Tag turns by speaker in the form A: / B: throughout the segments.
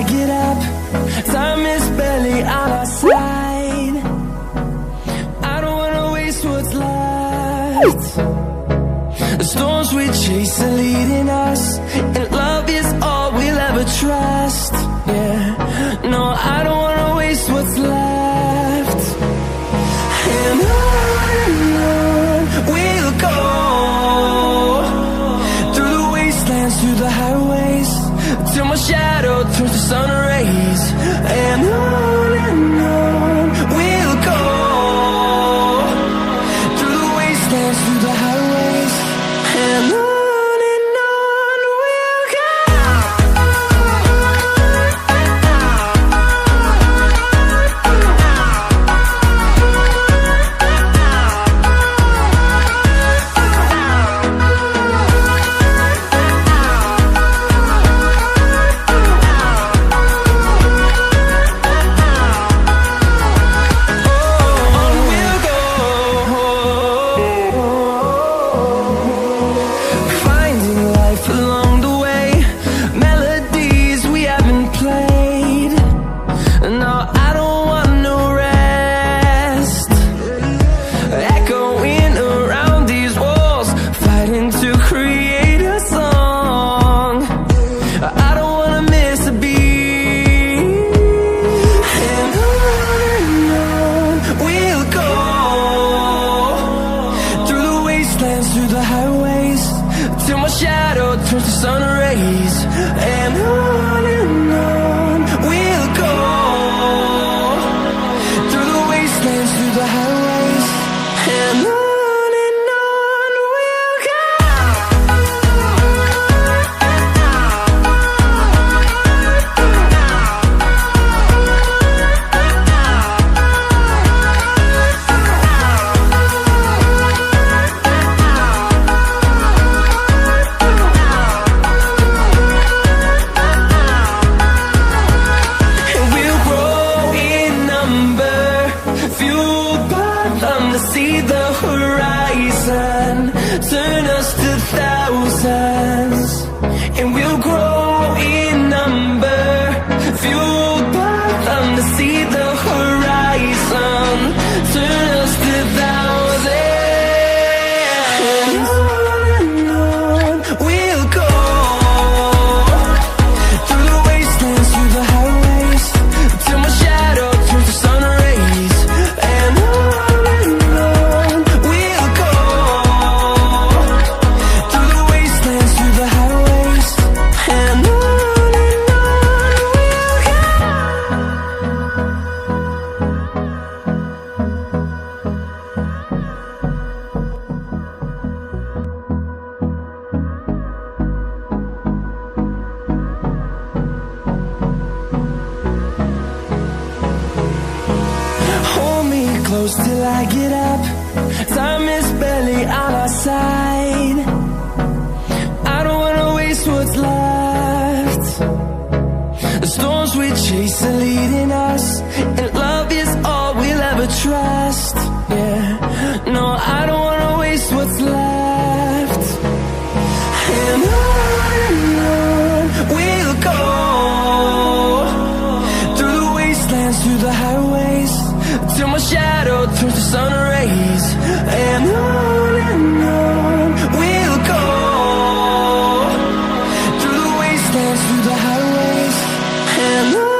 A: I get up. Time is barely on our side. I don't wanna waste what's left. The storms we chase are leading us, and love is all we'll ever trust. Yeah, no, I don't wanna waste what's left. And on we'll go, through the wastelands, through the highways, till my shadow turns to sun rays. And on we'll go, through the wastelands, through the highways, and on. Till I get up, time is barely on our side. I don't wanna waste what's left. The storms we chase are leading us, and love is all we'll ever trust. Yeah, no, I don't wanna waste what's left. And on we'll go, through the wastelands, through the highways, till my shadow turns to sun rays. And on we'll go, through the wastelands, through the highways, and on.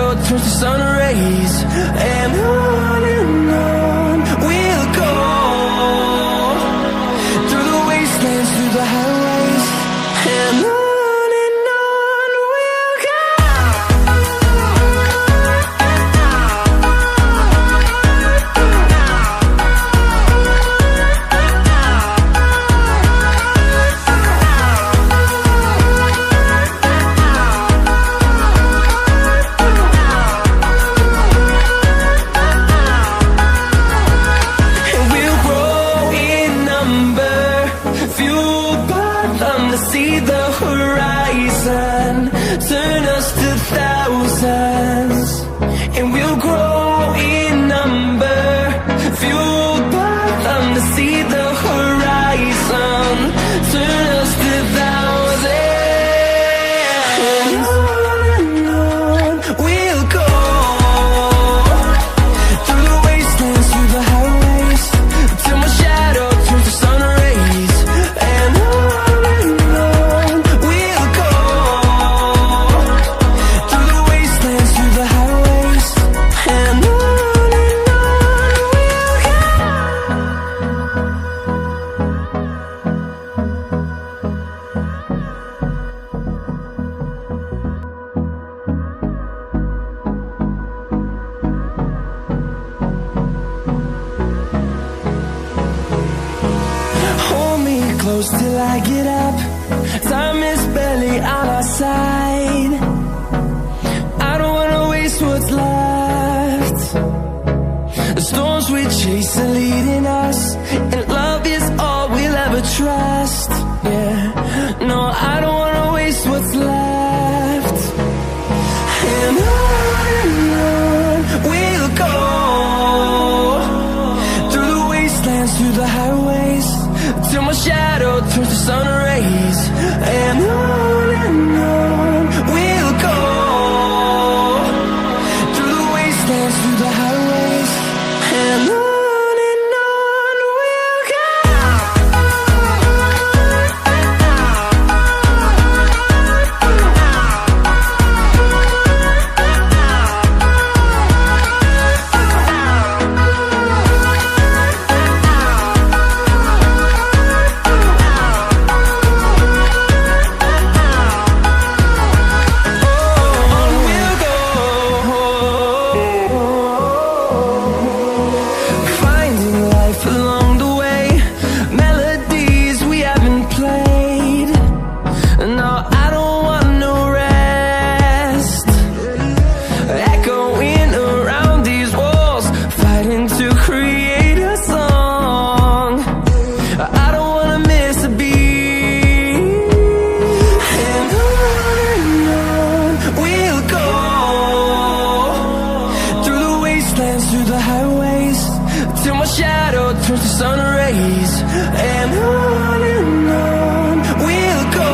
A: shadow turns to sun rays. And on we'll go, through the wastelands, through the highways. And on we'll go. See the horizon turn us to thousands, and we'll grow in number, fueled by them. To see the horizon turn us to thousands, and on we'll go, through the wastelands, through the highways, till my shadow turns to sun rays. And close till I get up. Time is barely on our side. I don't wanna waste what's left. The storms we chase are leading us, and love is all we'll ever trust. Yeah, no, I don't wanna waste what's left. And on we'll go, through the wastelands, through the highways, till my shadow turns to sun rays. And on we'll go, through the wastelands, through the highways. And on we'll go. Through the highways, till my shadow turns to sun rays. And on we'll go,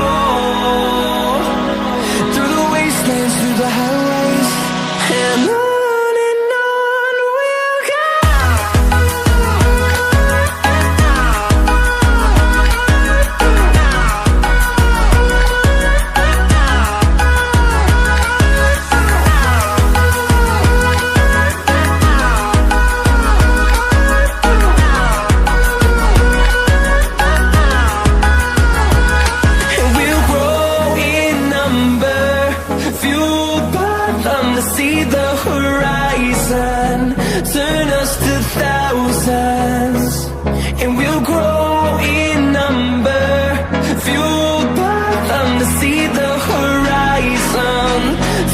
A: through the wastelands, through the highways. And on we'll go. See the horizon turn us to thousands, and we'll grow in number, fueled by them. To see the horizon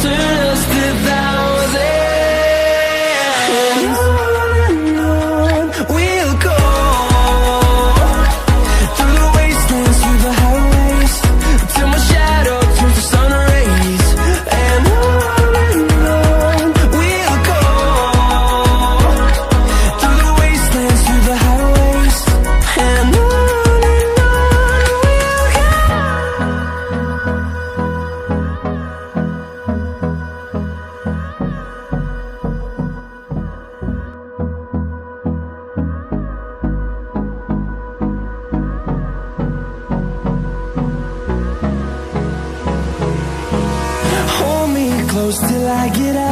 A: turn us to thousands, and on we'll go, through the wastelands, through the highways, till my shadow turns to sun rays. And close till I get up.